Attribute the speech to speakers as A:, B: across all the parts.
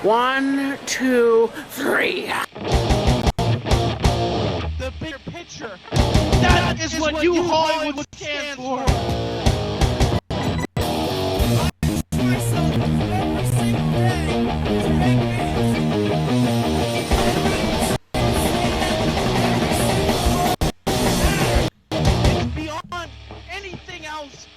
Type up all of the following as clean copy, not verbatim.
A: One, two, three.
B: The bigger picture. That is what you Hollywood stand for. It's beyond anything else.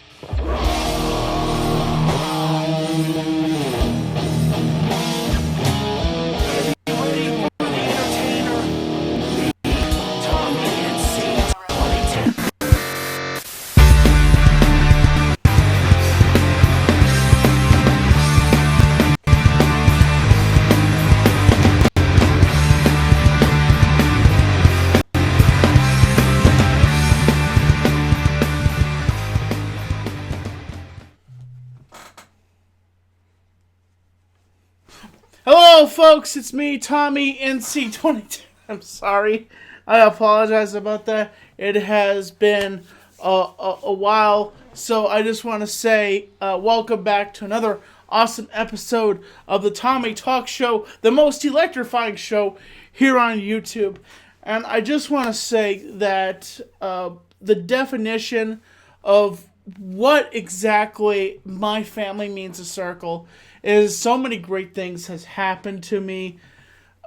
A: Hello, folks. It's me, Tommy NC22. I'm sorry. I apologize about that. It has been a while, so I just want to say welcome back to another awesome episode of the Tommy Talk Show, the most electrifying show here on YouTube. And I just want to say that the definition of what exactly my family means a circle is so many great things has happened to me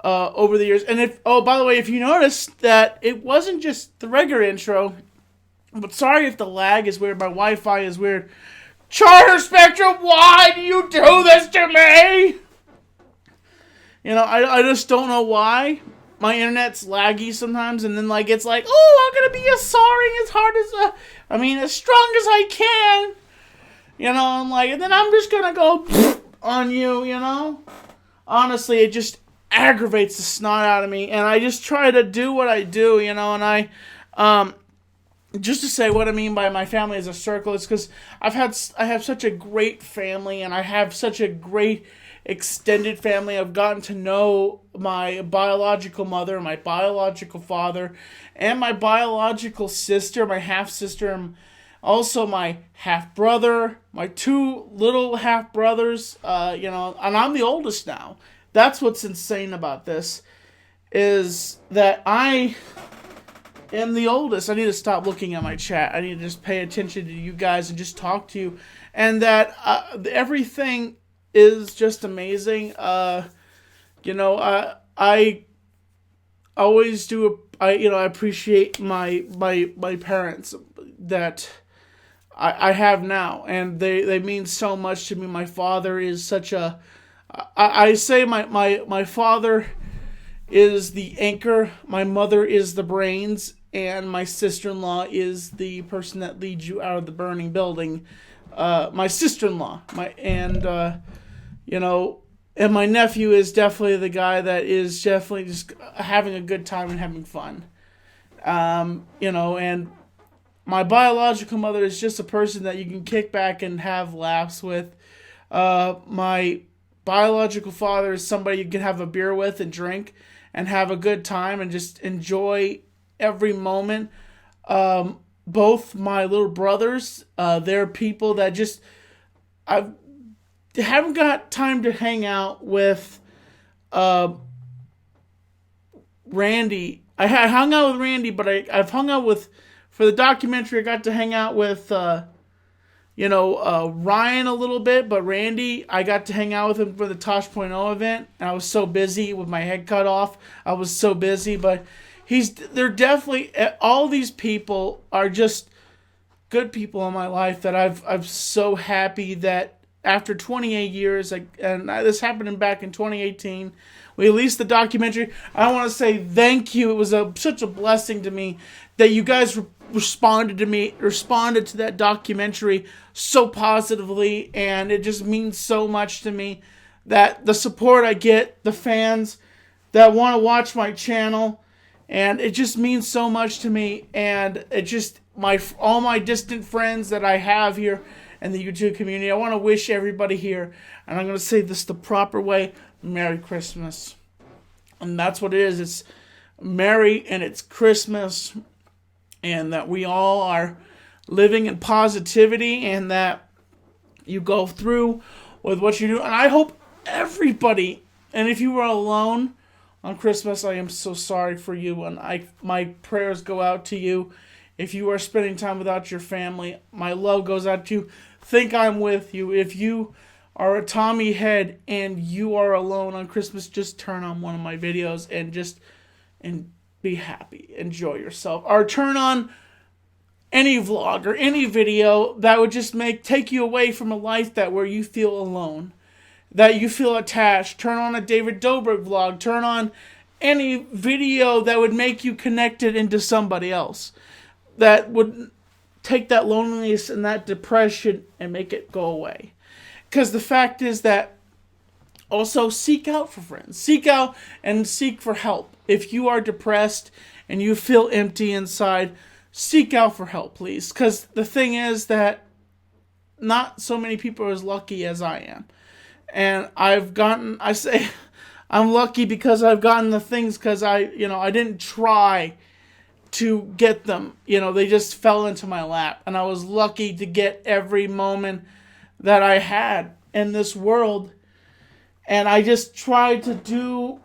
A: over the years. And by the way, if you noticed that it wasn't just the regular intro, but sorry if the lag is weird, my Wi-Fi is weird. Charter Spectrum, why do you do this to me? You know, I just don't know why. My internet's laggy sometimes, and then it's like, oh, I'm gonna be as soaring as hard as as strong as I can. You know, and then I'm just gonna go on you, you know? Honestly, it just aggravates the snot out of me, and I just try to do what I do, you know, and just to say what I mean by my family as a circle is because I have such a great family, and I have such a great extended family. I've gotten to know my biological mother, my biological father, and my biological sister, my half-sister, and also my half-brother, my two little half-brothers, and I'm the oldest now. That's what's insane about this, is that I am the oldest. I need to stop looking at my chat. I need to just pay attention to you guys and just talk to you. And that everything is just amazing. I always do. I appreciate my parents that I have now, and they mean so much to me. My father is such a. I say my father is the anchor. My mother is the brains, and my sister-in-law is the person that leads you out of the burning building. My sister-in-law, and my nephew is definitely the guy that is definitely just having a good time and having fun. And my biological mother is just a person that you can kick back and have laughs with. My biological father is somebody you can have a beer with and drink and have a good time and just enjoy every moment. Both my little brothers, they're people that just I haven't got time to hang out with Randy. I hung out with Randy, but I've hung out with, for the documentary, I got to hang out with Ryan a little bit, but Randy, I got to hang out with him for the Tosh.0 event. And I was so busy with my head cut off. I was so busy, but they're definitely, all these people are just good people in my life that I'm so happy that after 28 years, this happened back in 2018, we released the documentary. I want to say thank you. It was such a blessing to me that you guys responded to that documentary so positively, and it just means so much to me that the support I get, the fans that want to watch my channel, and it just means so much to me. And it just all my distant friends that I have here in the YouTube community, I want to wish everybody here, and I'm going to say this the proper way, Merry Christmas. And that's what it is. It's Merry and it's Christmas, and that we all are living in positivity, and that you go through with what you do. And I hope everybody And if you were alone on Christmas, I am so sorry for you, and my prayers go out to you. If you are spending time without your family, my love goes out to you. Think I'm with you. If you are a Tommy head and you are alone on Christmas, just turn on one of my videos and be happy. Enjoy yourself. Or turn on any vlog or any video that would just take you away from a life where you feel alone, that you feel attached. Turn on a David Dobrik vlog. Turn on any video that would make you connected into somebody else, that would take that loneliness and that depression and make it go away. Because the fact is that also seek out for friends. Seek out and seek for help. If you are depressed and you feel empty inside, seek out for help, please. Because the thing is that not so many people are as lucky as I am. And I'm lucky because I've gotten the things because I didn't try to get them. They just fell into my lap. And I was lucky to get every moment that I had in this world. And I just tried to do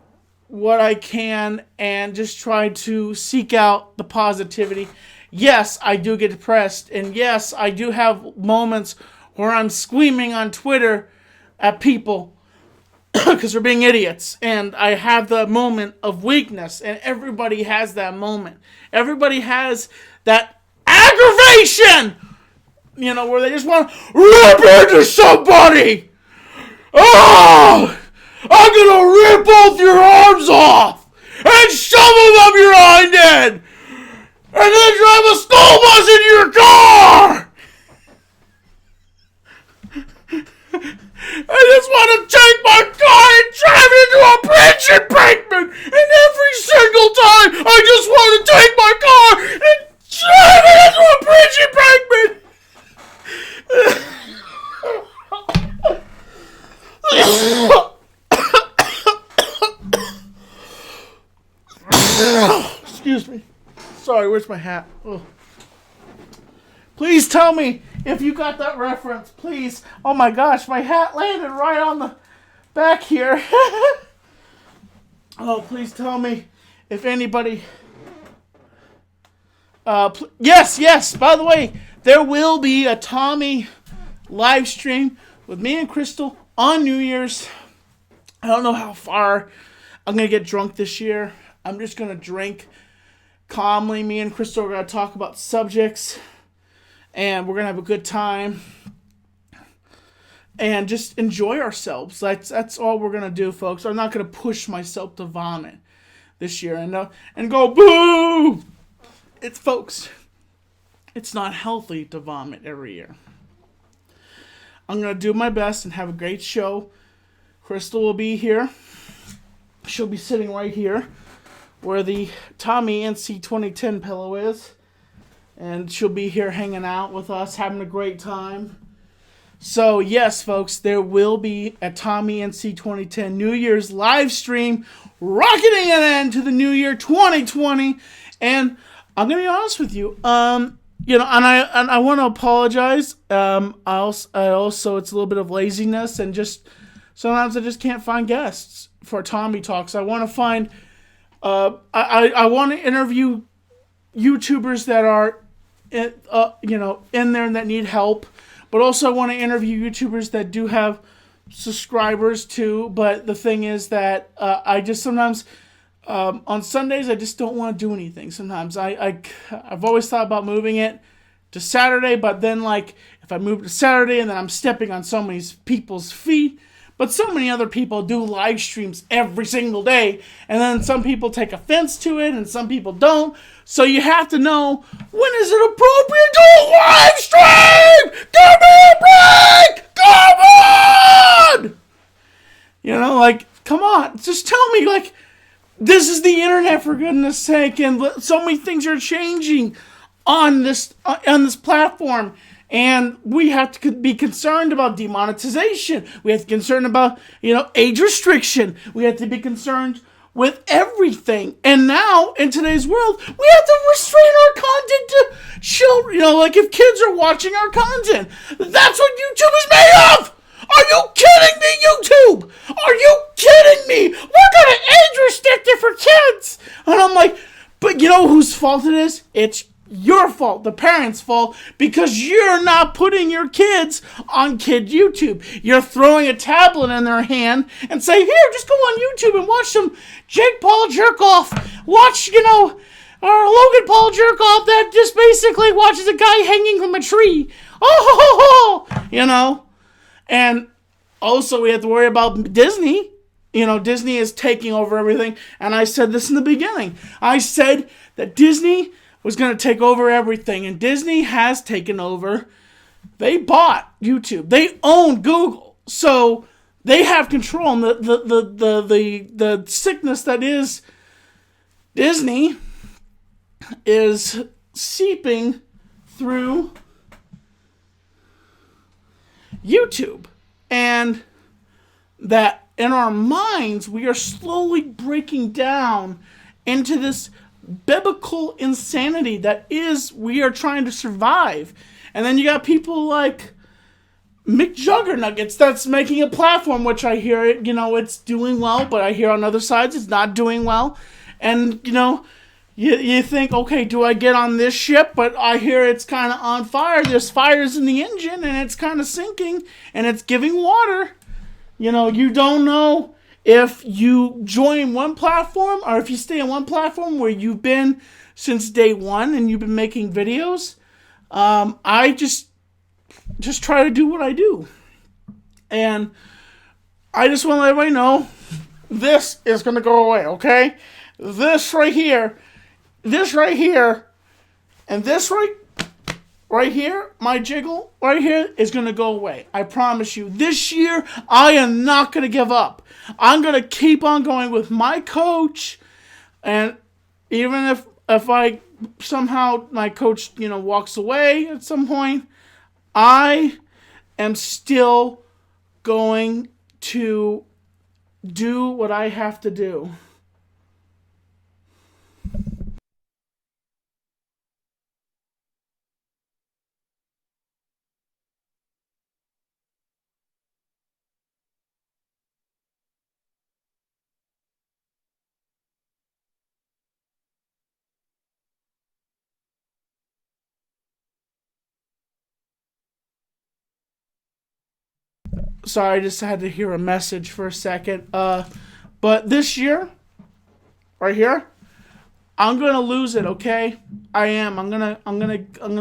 A: what I can and just try to seek out the positivity. Yes, I do get depressed. And yes, I do have moments where I'm screaming on Twitter at people because they're being idiots. And I have the moment of weakness. And everybody has that moment. Everybody has that aggravation, where they just want to rip into somebody. Oh! I'm gonna rip both your arms off and shove them up your hind end and then drive a school bus into your car! I just want to take my car and drive it into a bridge embankment, and every single time I just want to take my car and drive it into a bridge embankment! Excuse me. Sorry, where's my hat? Oh. Please tell me if you got that reference, please. Oh my gosh, my hat landed right on the back here. Oh, please tell me if anybody... Yes, by the way, there will be a Tommy live stream with me and Crystal on New Year's. I don't know how far I'm going to get drunk this year. I'm just going to drink calmly. Me and Crystal are going to talk about subjects. And we're going to have a good time. And just enjoy ourselves. That's all we're going to do, folks. I'm not going to push myself to vomit this year. And go, boo! Folks, it's not healthy to vomit every year. I'm going to do my best and have a great show. Crystal will be here. She'll be sitting right here where the Tommy NC 2010 pillow is. And she'll be here hanging out with us, having a great time. So, yes, folks, there will be a Tommy NC 2010 New Year's live stream, rocketing an end to the New Year 2020. And I'm going to be honest with you. And I want to apologize. I also, it's a little bit of laziness and just sometimes I just can't find guests for Tommy Talks. I want to find, I want to interview YouTubers that are, in there and that need help. But also I want to interview YouTubers that do have subscribers too. But the thing is that I just sometimes, on Sundays, I just don't want to do anything. Sometimes I've always thought about moving it to Saturday. But then if I move to Saturday and then I'm stepping on so many people's feet. But so many other people do live streams every single day. And then some people take offense to it and some people don't. So you have to know, when is it appropriate to live stream? Give me a break! Come on! Come on. Just tell me, this is the internet, for goodness sake. And so many things are changing on this platform. And we have to be concerned about demonetization. We have to be concerned about, age restriction. We have to be concerned with everything. And now, in today's world, we have to restrain our content to children. If kids are watching our content. That's what YouTube is made of! Are you kidding me, YouTube? Are you kidding fault, the parents' fault, because you're not putting your kids on kid YouTube. You're throwing a tablet in their hand and say, here, just go on YouTube and watch some Jake Paul jerk off. Watch, or Logan Paul jerk off that just basically watches a guy hanging from a tree. Oh, ho, ho, And also we have to worry about Disney. Disney is taking over everything. And I said this in the beginning. I said that Disney was going to take over everything. And Disney has taken over. They bought YouTube. They own Google. So they have control. And the sickness that is Disney is seeping through YouTube. And that in our minds, we are slowly breaking down into this biblical insanity that is, we are trying to survive. And then you got people like McJuggernuggets that's making a platform, which I hear it's doing well, but I hear on other sides it's not doing well. And, you think, okay, do I get on this ship? But I hear it's kind of on fire. There's fires in the engine, and it's kind of sinking, and it's giving water. You don't know if you join one platform or if you stay on one platform where you've been since day one and you've been making videos. I just try to do what I do. And I just want to let everybody know this is going to go away, okay? This right here, and this right here, my jiggle right here is going to go away. I promise you. This year, I am not going to give up. I'm going to keep on going with my coach. And even if I somehow, my coach, walks away at some point, I am still going to do what I have to do. Sorry, I just had to hear a message for a second. But this year, right here, I'm gonna lose it. Okay, I am. I'm gonna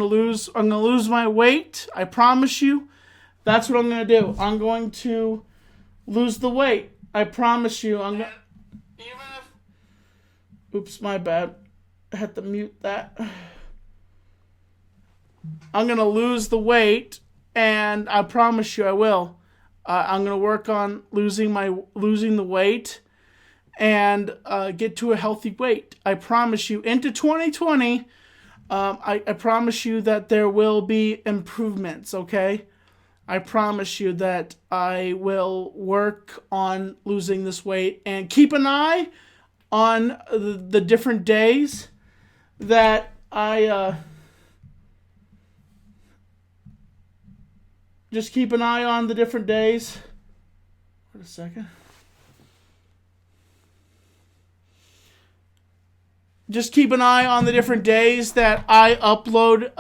A: lose my weight. I promise you. That's what I'm gonna do. I'm going to lose the weight. I promise you. Oops, my bad. I had to mute that. I'm gonna lose the weight, and I promise you, I will. I'm going to work on losing the weight and get to a healthy weight. I promise you, into 2020, I promise you that there will be improvements, okay? I promise you that I will work on losing this weight and keep an eye on the different days that I... Just keep an eye on the different days. Wait a second. Just keep an eye on the different days that I upload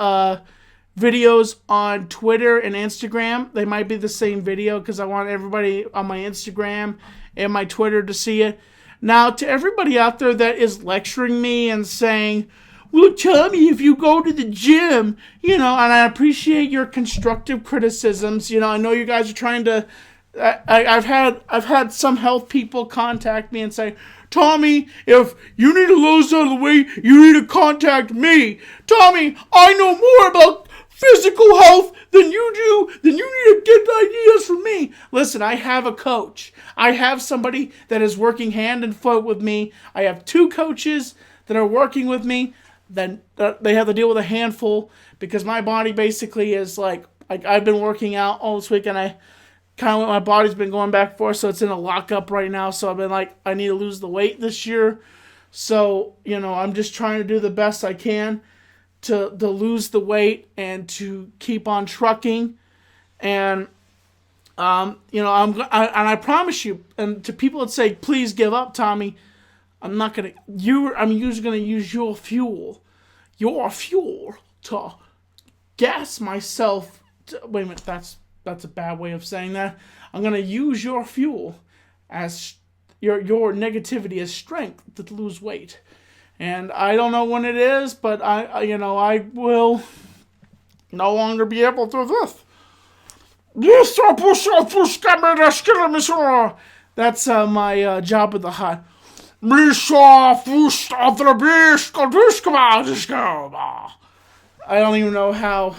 A: videos on Twitter and Instagram. They might be the same video because I want everybody on my Instagram and my Twitter to see it. Now, to everybody out there that is lecturing me and saying, well, Tommy, if you go to the gym, and I appreciate your constructive criticisms. I know you guys are trying to. I've had some health people contact me and say, Tommy, if you need to lose all the weight, you need to contact me. Tommy, I know more about physical health than you do. Then you need to get ideas from me. Listen, I have a coach. I have somebody that is working hand and foot with me. I have 2 coaches that are working with me. Then they have to deal with a handful because my body basically is like I've been working out all this week and I kind of my body's been going back and forth, so it's in a lockup right now. So I've been like, I need to lose the weight this year. So I'm just trying to do the best I can to lose the weight and to keep on trucking. And I promise you, and to people that say, please give up, Tommy, I'm usually gonna use your fuel. Your fuel to gas myself. Wait a minute, that's a bad way of saying that. I'm gonna use your fuel as your negativity as strength to lose weight. And I don't know when it is, but I will no longer be able to do this. That's my job with the hut. I don't even know how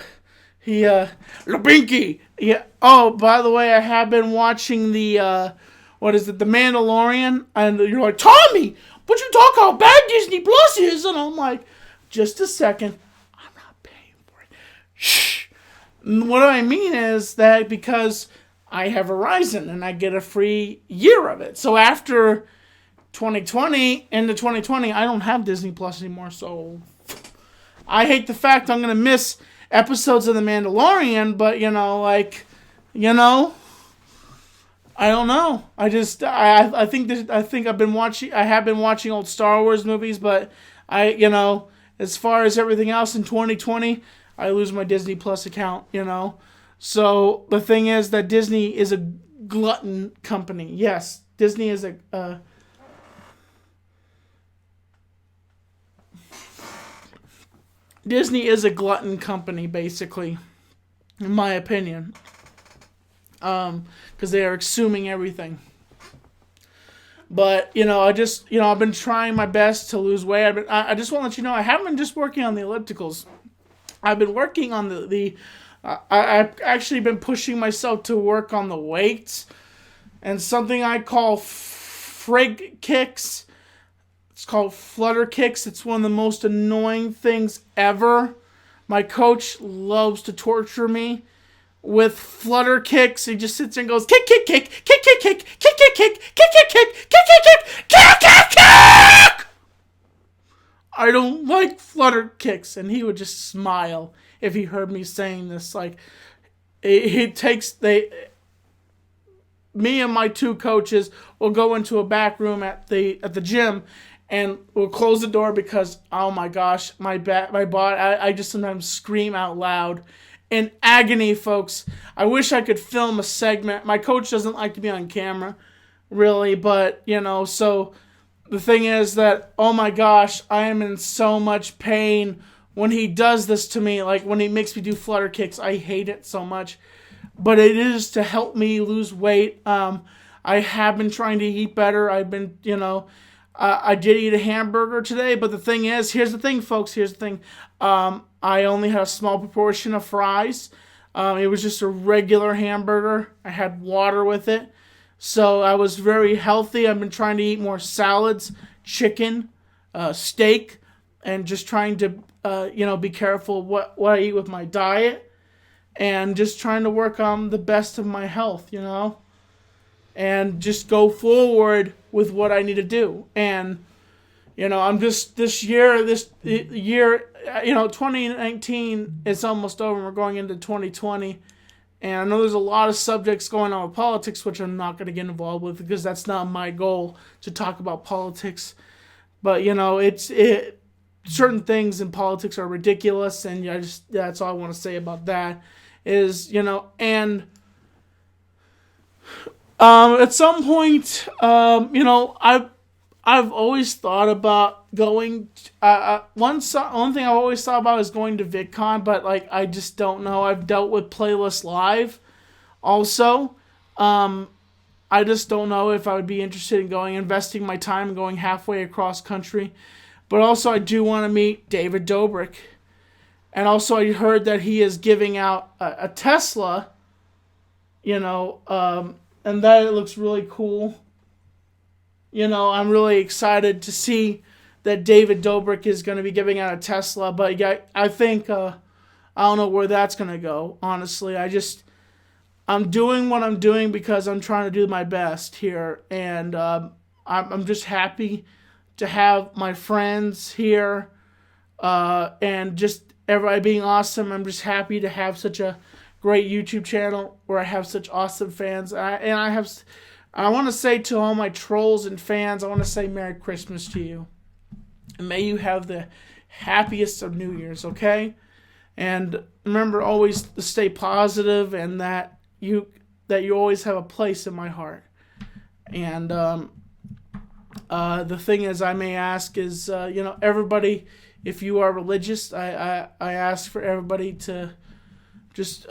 A: he Lubinki. Yeah. Oh, by the way, I have been watching the what is it, The Mandalorian, and you're like, Tommy, but you talk how bad Disney Plus is, and I'm like, just a second, I'm not paying for it. Shh. What I mean is that because I have Verizon and I get a free year of it, so after 2020 into 2020, I don't have Disney Plus anymore. So I hate the fact I'm gonna miss episodes of The Mandalorian, but I don't know. I think I've been watching. I have been watching old Star Wars movies, but as far as everything else in 2020, I lose my Disney Plus account. So the thing is that Disney is a glutton company. Yes, Disney is a. Disney is a glutton company, basically, in my opinion. Because they are consuming everything. But, I've been trying my best to lose weight. I just want to let you know, I haven't been just working on the ellipticals. I've been working on I've actually been pushing myself to work on the weights. And something I call frig kicks. It's called flutter kicks. It's one of the most annoying things ever. My coach loves to torture me with flutter kicks. He just sits there and goes, kick, kick, kick, kick, kick, kick, kick, kick, kick, kick, kick, kick, kick, kick, kick, kick, kick, kick. I don't like flutter kicks. And he would just smile if he heard me saying this. Like, me and my two coaches will go into a back room at the gym, and we'll close the door because, oh my gosh, my body, I just sometimes scream out loud in agony, folks. I wish I could film a segment. My coach doesn't like to be on camera, really, but, so the thing is that, oh my gosh, I am in so much pain when he does this to me, like when he makes me do flutter kicks. I hate it so much, but it is to help me lose weight. I have been trying to eat better. I've been, I did eat a hamburger today, but the thing is, here's the thing, folks, I only had a small proportion of fries. It was just a regular hamburger. I had water with it. So I was very healthy. I've been trying to eat more salads, chicken, steak, and just trying to, be careful what I eat with my diet. And just trying to work on the best of my health, and just go forward with what I need to do. And, I'm just, this year, 2019 is almost over. We're going into 2020. And I know there's a lot of subjects going on with politics, which I'm not going to get involved with because that's not my goal to talk about politics. But, certain things in politics are ridiculous. And that's all I want to say about that is, and at some point, I've always thought about going. One thing I've always thought about is going to VidCon, but I just don't know. I've dealt with Playlist Live, also. I just don't know if I would be interested in investing my time and going halfway across country. But also, I do want to meet David Dobrik, and also I heard that he is giving out a Tesla. And that it looks really cool. I'm really excited to see that David Dobrik is going to be giving out a Tesla. But I think, I don't know where that's going to go, honestly. I'm doing what I'm doing because I'm trying to do my best here. And I'm just happy to have my friends here. And just everybody being awesome. I'm just happy to have such a great YouTube channel where I have such awesome fans. I want to say to all my trolls and fans, I want to say Merry Christmas to you. And may you have the happiest of New Year's, okay? And remember always to stay positive, and that you always have a place in my heart. And the thing is, I may ask is, everybody, if you are religious, I ask for everybody to just,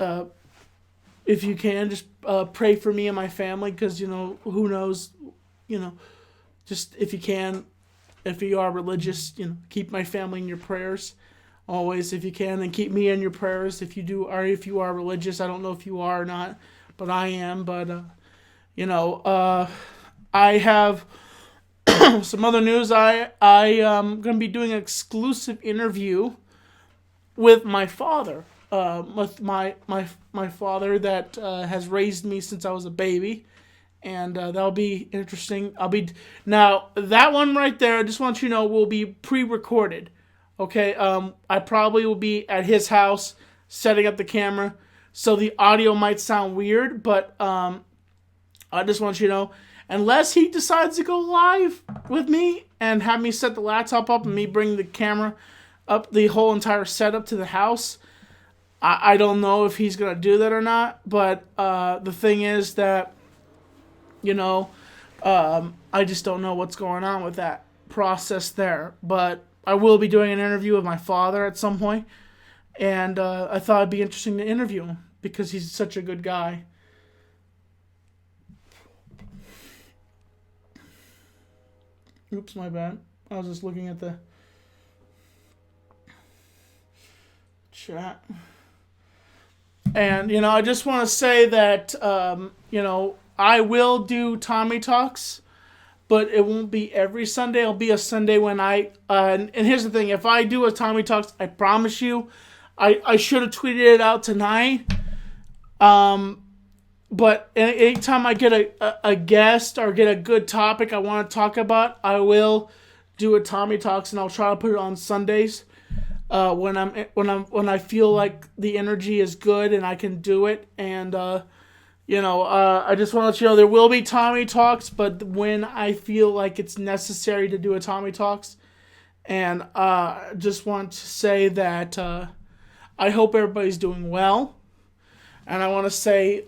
A: if you can, just pray for me and my family, because, who knows, just if you can, if you are religious, keep my family in your prayers. Always, if you can, and keep me in your prayers if you are religious. I don't know if you are or not, but I am. But I have some other news. I am going to be doing an exclusive interview with my father, with my father that has raised me since I was a baby, and that'll be interesting. Now that one right there, I just want you to know, will be pre-recorded. Okay, I probably will be at his house setting up the camera, so the audio might sound weird, but I just want you to know, unless he decides to go live with me and have me set the laptop up and me bring the camera up, the whole entire setup to the house, I don't know if he's going to do that or not, but the thing is that, I just don't know what's going on with that process there, but I will be doing an interview with my father at some point, and I thought it'd be interesting to interview him because he's such a good guy. Oops, my bad. I was just looking at the chat. And, I just want to say that, I will do Tommy Talks, but it won't be every Sunday. It'll be a Sunday when and here's the thing. If I do a Tommy Talks, I promise you, I should have tweeted it out tonight. But anytime I get a guest or get a good topic I want to talk about, I will do a Tommy Talks, and I'll try to put it on Sundays when I feel like the energy is good and I can do it. And I just want to let you know there will be Tommy Talks, but when I feel like it's necessary to do a Tommy Talks. And just want to say that I hope everybody's doing well. And I want to say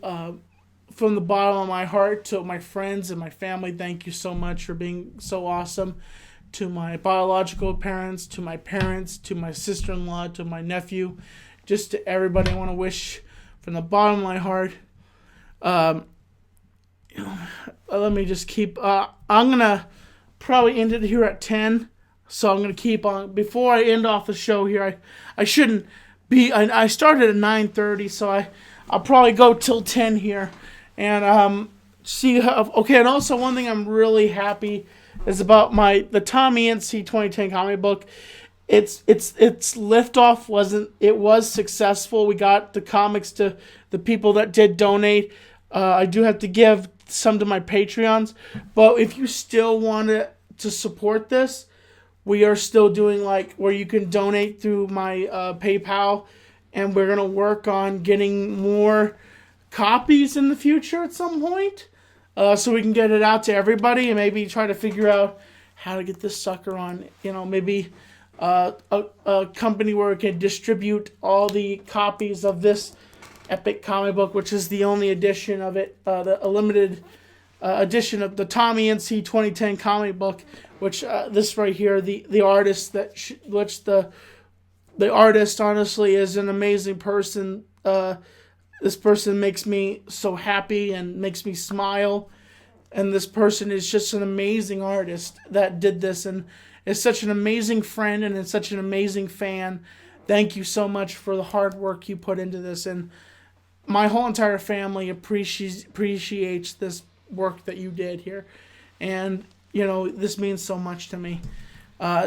A: from the bottom of my heart to my friends and my family, thank you so much for being so awesome. To my biological parents, to my parents, to my sister-in-law, to my nephew, just to everybody, I want to wish from the bottom of my heart. Let me just keep. I'm gonna probably end it here at 10, so I'm gonna keep on. Before I end off the show here, I shouldn't be. I started at 9:30, so I'll probably go till 10 here, and see how. Okay, and also one thing I'm really happy is about the Tommy NC 2010 comic book. Its liftoff was successful. We got the comics to the people that did donate. I do have to give some to my Patreons, but if you still want to support this, we are still doing where you can donate through my PayPal, and we're gonna work on getting more copies in the future at some point, so we can get it out to everybody, and maybe try to figure out how to get this sucker on. Maybe a company where we can distribute all the copies of this epic comic book, which is the only edition of it, the limited edition of the Tommy NC 2010 comic book, which this right here, the artist the artist honestly is an amazing person. This person makes me so happy and makes me smile, and this person is just an amazing artist that did this, and is such an amazing friend and is such an amazing fan. Thank you so much for the hard work you put into this, and my whole entire family appreciates this work that you did here, and this means so much to me.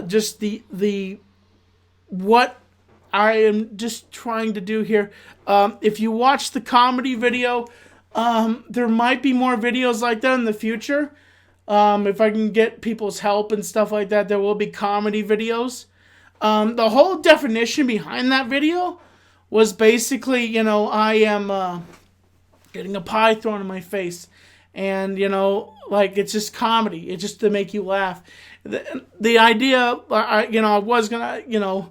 A: Just the what I am just trying to do here. If you watch the comedy video, there might be more videos like that in the future. If I can get people's help and stuff like that, there will be comedy videos. The whole definition behind that video was basically, I am getting a pie thrown in my face. And, it's just comedy. It's just to make you laugh. The idea, I was going to,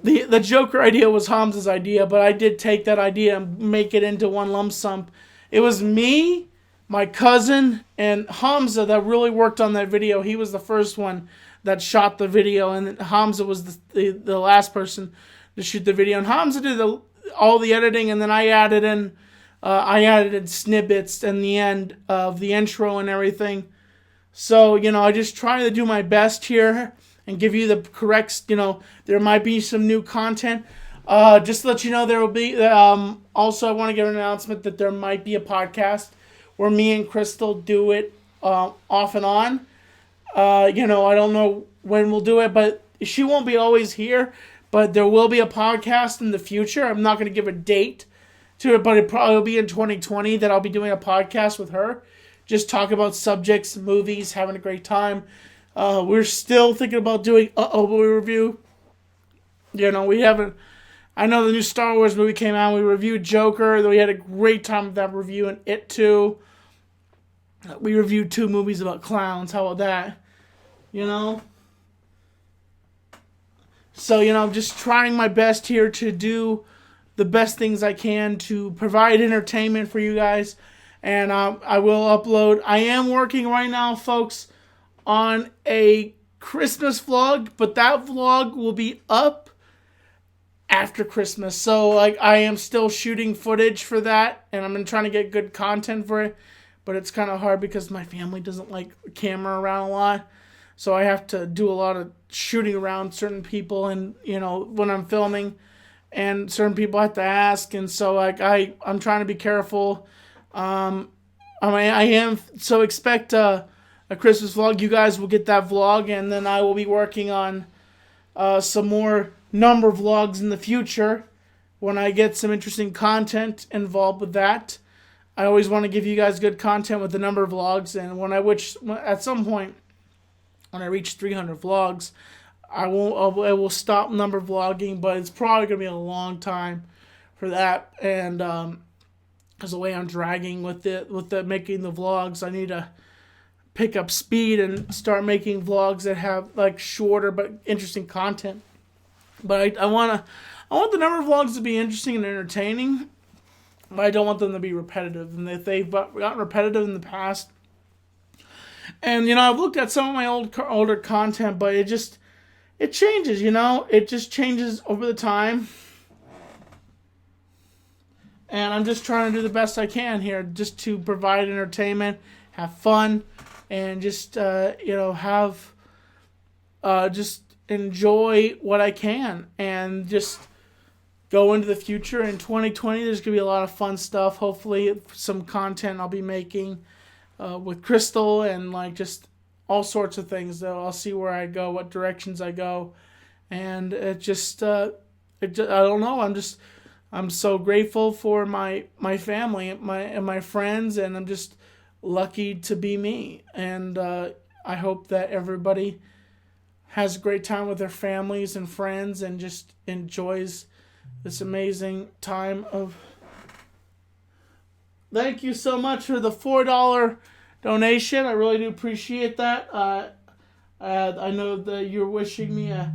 A: the Joker idea was Hamza's idea, but I did take that idea and make it into one lump sum. It was me, my cousin, and Hamza that really worked on that video. He was the first one that shot the video, and Hamza was the last person to shoot the video. And Hamza did all the editing, and then I added in snippets in the end of the intro and everything. So, I just try to do my best here and give you the correct, there might be some new content. Just to let you know, there will be, also I want to give an announcement that there might be a podcast where me and Crystal do it off and on. I don't know when we'll do it, but she won't be always here, but there will be a podcast in the future. I'm not going to give a date to it, but it probably will be in 2020 that I'll be doing a podcast with her. Just talk about subjects, movies, having a great time. We're still thinking about doing movie review. We haven't. I know the new Star Wars movie came out. We reviewed Joker. We had a great time with that review, and It Too. We reviewed 2 movies about clowns. How about that? So, I'm just trying my best here to do the best things I can to provide entertainment for you guys. And I will upload. I am working right now, folks, on a Christmas vlog, but that vlog will be up after Christmas. So, I am still shooting footage for that, and I'm trying to get good content for it. But it's kind of hard because my family doesn't like the camera around a lot. So I have to do a lot of shooting around certain people, and when I'm filming, and certain people have to ask, and so I'm trying to be careful. I am, so expect a Christmas vlog. You guys will get that vlog, and then I will be working on some more number vlogs in the future when I get some interesting content involved with that. I always want to give you guys good content with the number vlogs, and at some point when I reach 300 vlogs, I will stop number vlogging, but it's probably going to be a long time for that, and because the way I'm dragging with making the vlogs, I need to pick up speed and start making vlogs that have shorter but interesting content. But I want the number of vlogs to be interesting and entertaining, but I don't want them to be repetitive. And if they've gotten repetitive in the past, and I've looked at some of my older content, but it changes. It just changes over the time. And I'm just trying to do the best I can here, just to provide entertainment, have fun, and just have just enjoy what I can, and just go into the future. In 2020, there's gonna be a lot of fun stuff. Hopefully, some content I'll be making with Crystal, and just all sorts of things. Though I'll see where I go, what directions I go, and I don't know. I'm so grateful for my family and my friends, and I'm just lucky to be me. And I hope that everybody has a great time with their families and friends, and just enjoys this amazing time of. Thank you so much for the $4 donation. I really do appreciate that. I know that you're wishing me a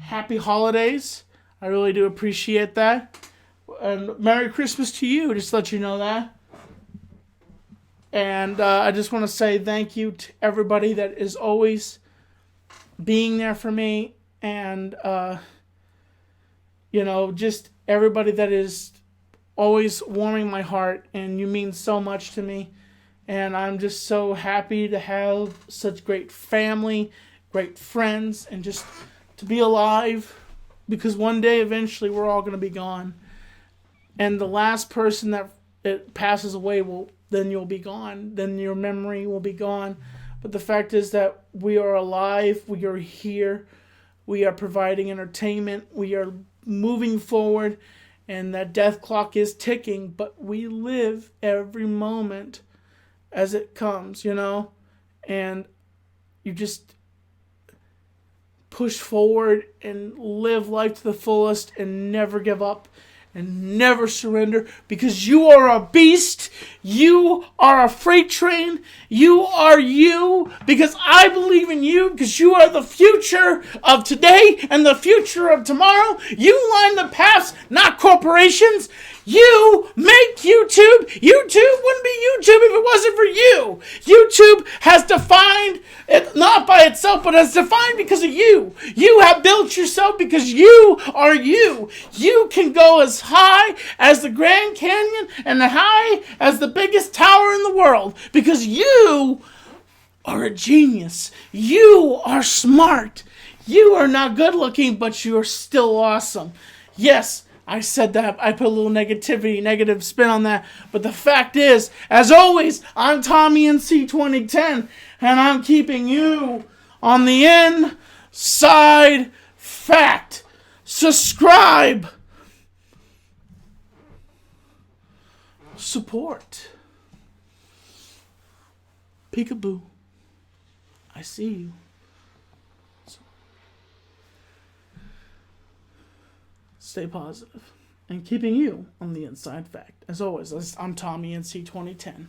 A: happy holidays. I really do appreciate that. And Merry Christmas to you, just to let you know that. And I just want to say thank you to everybody that is always being there for me. And, just everybody that is always warming my heart. And you mean so much to me. And I'm just so happy to have such great family, great friends, and just to be alive. Because one day, eventually, we're all going to be gone. And the last person that it passes away then you'll be gone. Then your memory will be gone. But the fact is that we are alive. We are here. We are providing entertainment. We are moving forward. And that death clock is ticking. But we live every moment as it comes, And you just push forward and live life to the fullest and never give up. and never surrender, because you are a beast. You are a freight train. You are you, because I believe in you, because you are the future of today and the future of tomorrow. You line the paths, not corporations. You make YouTube. YouTube wouldn't be YouTube if it wasn't for you. YouTube has defined it not by itself, but has defined because of you. You have built yourself because you are you. You can go as high as the Grand Canyon and as high as the biggest tower in the world because you are a genius. You are smart. You are not good looking, but you are still awesome. Yes, I said that. I put a little negative spin on that. But the fact is, as always, I'm Tommy NC 2010, and I'm keeping you on the inside fact. Subscribe. Support. Peekaboo. I see you. Stay positive, and keeping you on the inside fact. As always, I'm Tommy NC 2010.